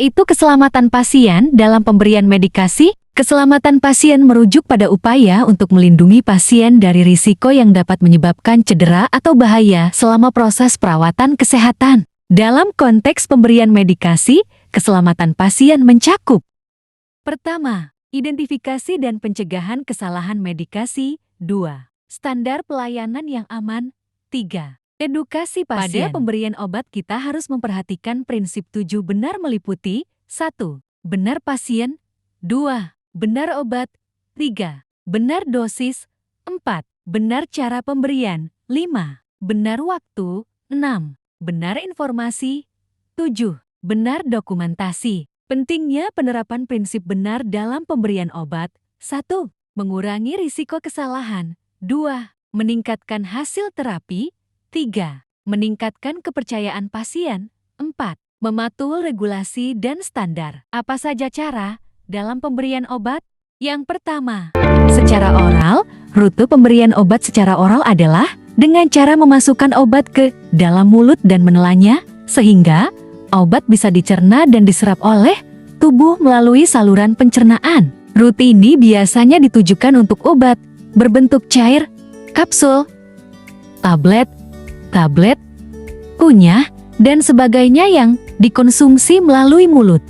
yaitu keselamatan pasien dalam pemberian medikasi. Keselamatan pasien merujuk pada upaya untuk melindungi pasien dari risiko yang dapat menyebabkan cedera atau bahaya selama proses perawatan kesehatan. Dalam konteks pemberian medikasi, keselamatan pasien mencakup: pertama, identifikasi dan pencegahan kesalahan medikasi. 2. Standar pelayanan yang aman. 3. Edukasi pasien. Pada pemberian obat kita harus memperhatikan prinsip 7 benar meliputi: 1. Benar pasien. 2. Benar obat. 3. Benar dosis. 4. Benar cara pemberian. 5. Benar waktu. 6. Benar informasi. 7. Benar dokumentasi. Pentingnya penerapan prinsip benar dalam pemberian obat. 1. Mengurangi risiko kesalahan. 2. Meningkatkan hasil terapi. 3. Meningkatkan kepercayaan pasien. 4. Mematuhi regulasi dan standar. Apa saja cara dalam pemberian obat? Yang pertama, secara oral. Rute pemberian obat secara oral adalah dengan cara memasukkan obat ke dalam mulut dan menelannya, sehingga obat bisa dicerna dan diserap oleh tubuh melalui saluran pencernaan. Rute ini biasanya ditujukan untuk obat berbentuk cair, kapsul, tablet, kunyah, dan sebagainya yang dikonsumsi melalui mulut.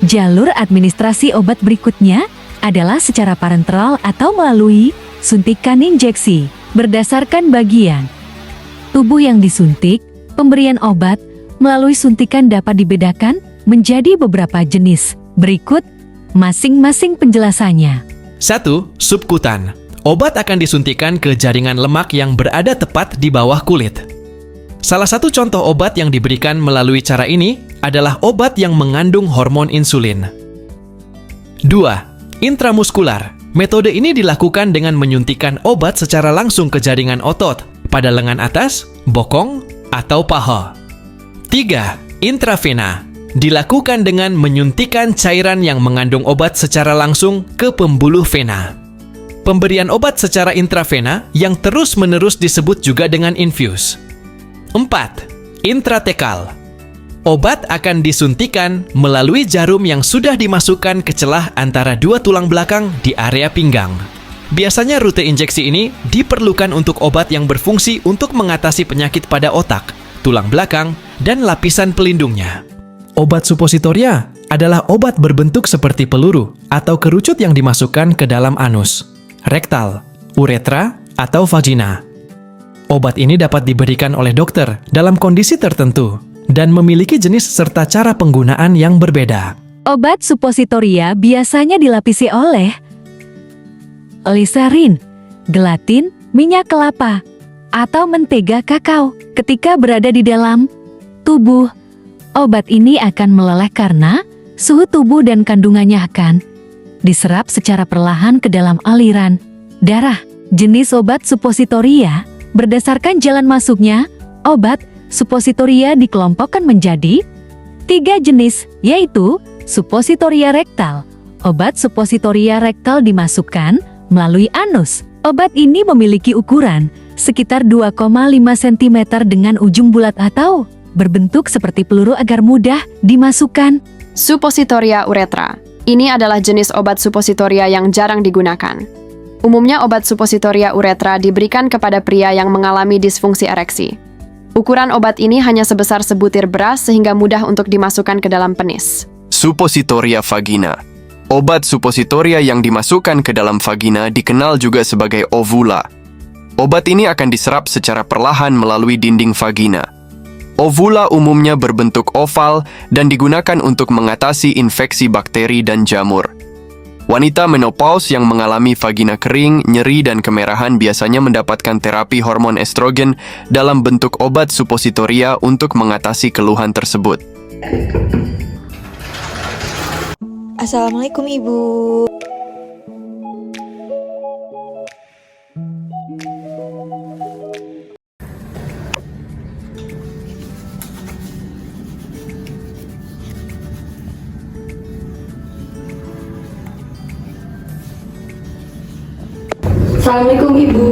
Jalur administrasi obat berikutnya adalah secara parenteral atau melalui suntikan injeksi. Berdasarkan bagian tubuh yang disuntik, pemberian obat melalui suntikan dapat dibedakan menjadi beberapa jenis. Berikut masing-masing penjelasannya. 1. Subkutan. Obat akan disuntikan ke jaringan lemak yang berada tepat di bawah kulit. Salah satu contoh obat yang diberikan melalui cara ini adalah obat yang mengandung hormon insulin. 2. Intramuskular. Metode ini dilakukan dengan menyuntikkan obat secara langsung ke jaringan otot pada lengan atas, bokong, atau paha. 3. Intravena. Dilakukan dengan menyuntikkan cairan yang mengandung obat secara langsung ke pembuluh vena. Pemberian obat secara intravena yang terus-menerus disebut juga dengan infus. 4. Intratekal. Obat akan disuntikan melalui jarum yang sudah dimasukkan ke celah antara dua tulang belakang di area pinggang. Biasanya rute injeksi ini diperlukan untuk obat yang berfungsi untuk mengatasi penyakit pada otak, tulang belakang, dan lapisan pelindungnya. Obat supositoria adalah obat berbentuk seperti peluru atau kerucut yang dimasukkan ke dalam anus, rektal, uretra, atau vagina. Obat ini dapat diberikan oleh dokter dalam kondisi tertentu dan memiliki jenis serta cara penggunaan yang berbeda. Obat supositoria biasanya dilapisi oleh gliserin, gelatin, minyak kelapa, atau mentega kakao. Ketika berada di dalam tubuh, obat ini akan meleleh karena suhu tubuh dan kandungannya akan diserap secara perlahan ke dalam aliran darah. Jenis obat supositoria berdasarkan jalan masuknya. Obat supositoria dikelompokkan menjadi 3 jenis, yaitu supositoria rektal. Obat supositoria rektal dimasukkan melalui anus. Obat ini memiliki ukuran sekitar 2,5 cm dengan ujung bulat atau berbentuk seperti peluru agar mudah dimasukkan. Supositoria uretra. Ini adalah jenis obat supositoria yang jarang digunakan. Umumnya obat supositoria uretra diberikan kepada pria yang mengalami disfungsi ereksi. Ukuran obat ini hanya sebesar sebutir beras sehingga mudah untuk dimasukkan ke dalam penis. Supositoria vagina. Obat supositoria yang dimasukkan ke dalam vagina dikenal juga sebagai ovula. Obat ini akan diserap secara perlahan melalui dinding vagina. Ovula umumnya berbentuk oval dan digunakan untuk mengatasi infeksi bakteri dan jamur. Wanita menopause yang mengalami vagina kering, nyeri, dan kemerahan biasanya mendapatkan terapi hormon estrogen dalam bentuk obat supositoria untuk mengatasi keluhan tersebut. Assalamualaikum Ibu. Assalamualaikum Ibu.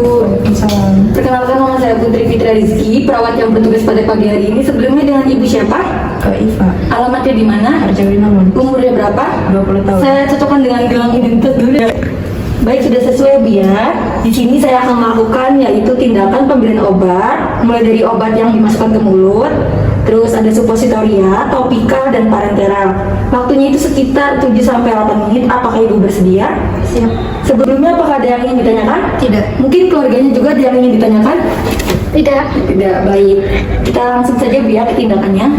Perkenalkan, nama saya Putri Fitra Rizky, perawat yang bertugas pada pagi hari ini. Sebelumnya dengan Ibu siapa? Iva. Alamat Tempatnya di mana? Arjawinangun. Umurnya berapa? 20 tahun. Saya cocokkan dengan gelang identitas dulu ya. Baik, sudah sesuai Bu ya. Di sini saya akan melakukan yaitu tindakan pemberian obat, mulai dari obat yang dimasukkan ke mulut, terus ada supositoria, topikal, dan parenteral. Waktunya itu sekitar 7-8 menit. Apakah Ibu bersedia? Siap. Sebelumnya apakah ada yang ingin ditanyakan? Tidak. Mungkin keluarganya juga ada yang ingin ditanyakan? Tidak. Tidak, baik. Kita langsung saja Bu ya ke tindakannya.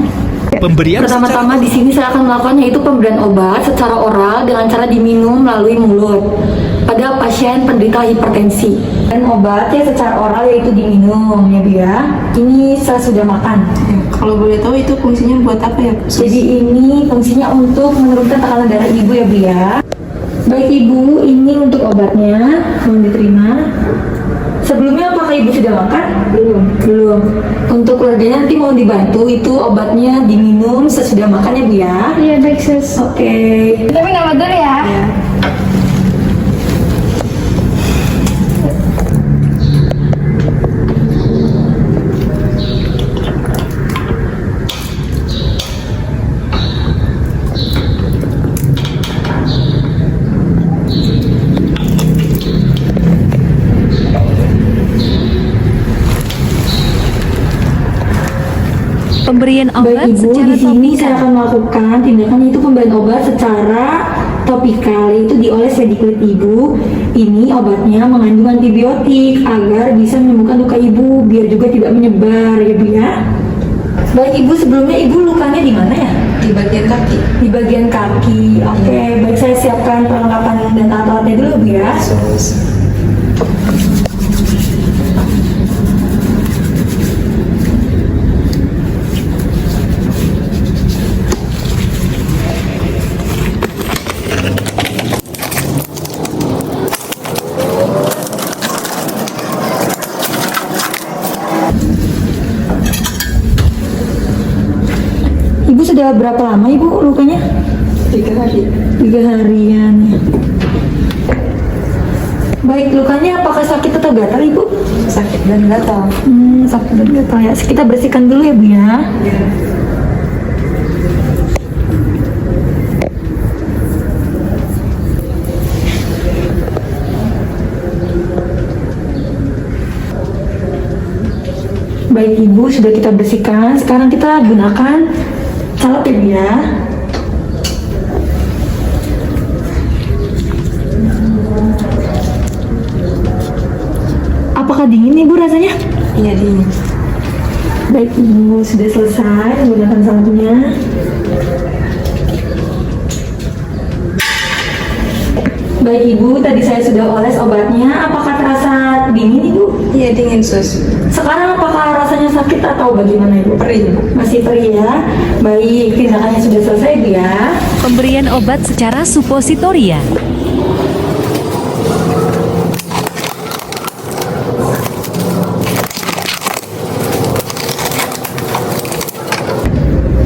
Pemberian Pertama-tama di sini saya akan melakukan yaitu pemberian obat secara oral dengan cara diminum melalui mulut pada pasien penderita hipertensi. Dan obatnya secara oral yaitu diminum ya Bu ya. Ini saya sudah makan. Kalau boleh tahu itu fungsinya buat apa ya? Jadi ini fungsinya untuk menurunkan tekanan darah Ibu ya Bu ya. Baik Ibu, ini untuk obatnya, mohon diterima. Sebelumnya apakah Ibu sudah makan? Belum. Belum. Untuk keluarganya nanti mau dibantu itu obatnya diminum sesudah makan ya Bu ya. Iya baik sus. Oke. Tapi nama dulu ya. Pemberian obat Baik Ibu, secara di sini saya topikal. akan melakukan tindakan yaitu pemberian obat secara topikal, yaitu dioles di kulit Ibu. Ini obatnya mengandung antibiotik agar bisa menyembuhkan luka Ibu biar juga tidak menyebar ya Bu ya. Baik Ibu, sebelumnya Ibu lukanya di mana ya? Di bagian kaki. Di bagian kaki. Oke, baik saya siapkan perlengkapan dan alat-alatnya dulu Bu ya. Ibu sudah berapa lama Ibu lukanya? 3 hari. 3 harian. Baik, lukanya apakah sakit atau gatal Ibu? Sakit dan gatal. Sakit dan gatal ya. Kita bersihkan dulu ya Bu ya. Baik Ibu, sudah kita bersihkan. Sekarang kita gunakan salep ya Bu ya. Apakah dingin Ibu rasanya? Iya dingin. Baik Ibu, sudah selesai menggunakan salepnya. Baik Ibu, tadi saya sudah oles obatnya. Apakah terasa dingin Ibu? Iya dingin sus. Sekarang apakah rasanya sakit atau bagaimana Ibu? Perih. Masih perih ya. Baik, tindakannya sudah selesai Bu ya. Pemberian obat secara supositoria.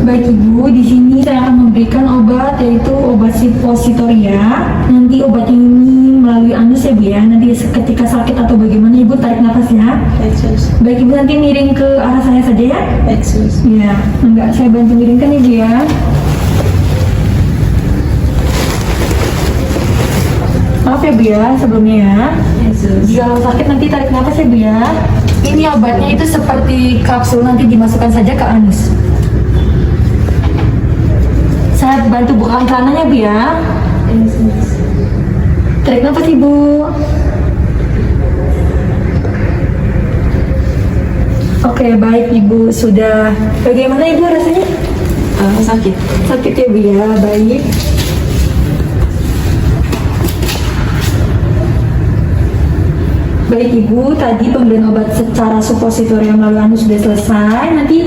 Baik Ibu, di sini saya akan memberikan obat yaitu obat supositoria. Nanti obat ini melalui anus ya Bu ya. Nanti ketika sakit atau bagaimana Ibu tarik nafas ya. Baik sus. Baik Ibu, nanti miring ke arah saya saja ya. Baik sus. Iya, enggak saya bantu miringkan Ibu ya. Maaf ya Bu ya sebelumnya ya. Iya sus. Jika sakit nanti tarik nafas ya Bu ya. Ini obatnya itu seperti kapsul, nanti dimasukkan saja ke anus. Saya bantu bukakan celananya Bu ya. Iya sus. Tarik nafas Ibu. Oke, baik Ibu, sudah. Bagaimana Ibu rasanya? Sakit. Sakit ya Bu ya, baik. Baik Ibu, tadi pemberian obat secara supositoria melalui anus sudah selesai. Nanti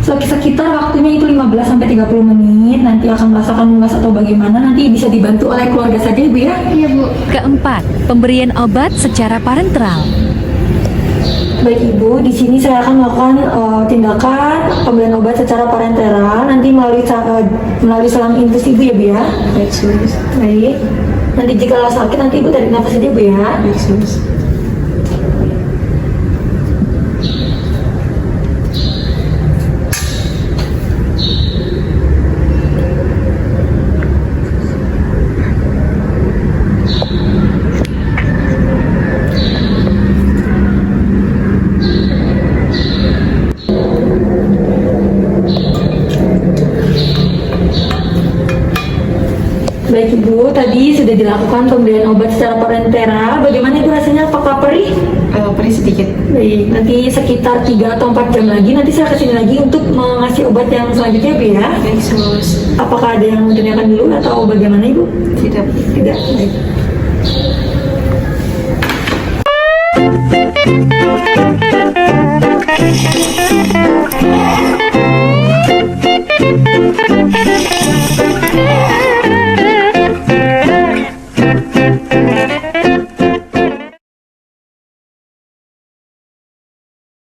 sekitar waktunya itu 15-30 menit. Nanti akan merasakan mulas atau bagaimana. Nanti bisa dibantu oleh keluarga saja Ibu ya. Iya Bu. Keempat, pemberian obat secara parenteral. Baik Ibu, di sini saya akan melakukan tindakan pemberian obat secara parenteral. Nanti melalui selang infus Ibu ya Bu ya. Baik sus. Baik. Nanti jika sakit nanti Ibu tarik nafas saja Bu ya. Baik sus. Baik Ibu, tadi sudah dilakukan pemberian obat secara parentera. Bagaimana Ibu rasanya? Apakah perih? Perih sedikit. Baik, nanti sekitar 3 atau 4 jam lagi nanti saya kesini lagi untuk mengasih obat yang selanjutnya Bu ya. Baik, sus. Apakah ada yang mau ditanyakan dulu atau bagaimana Ibu? Tidak. Tidak, baik.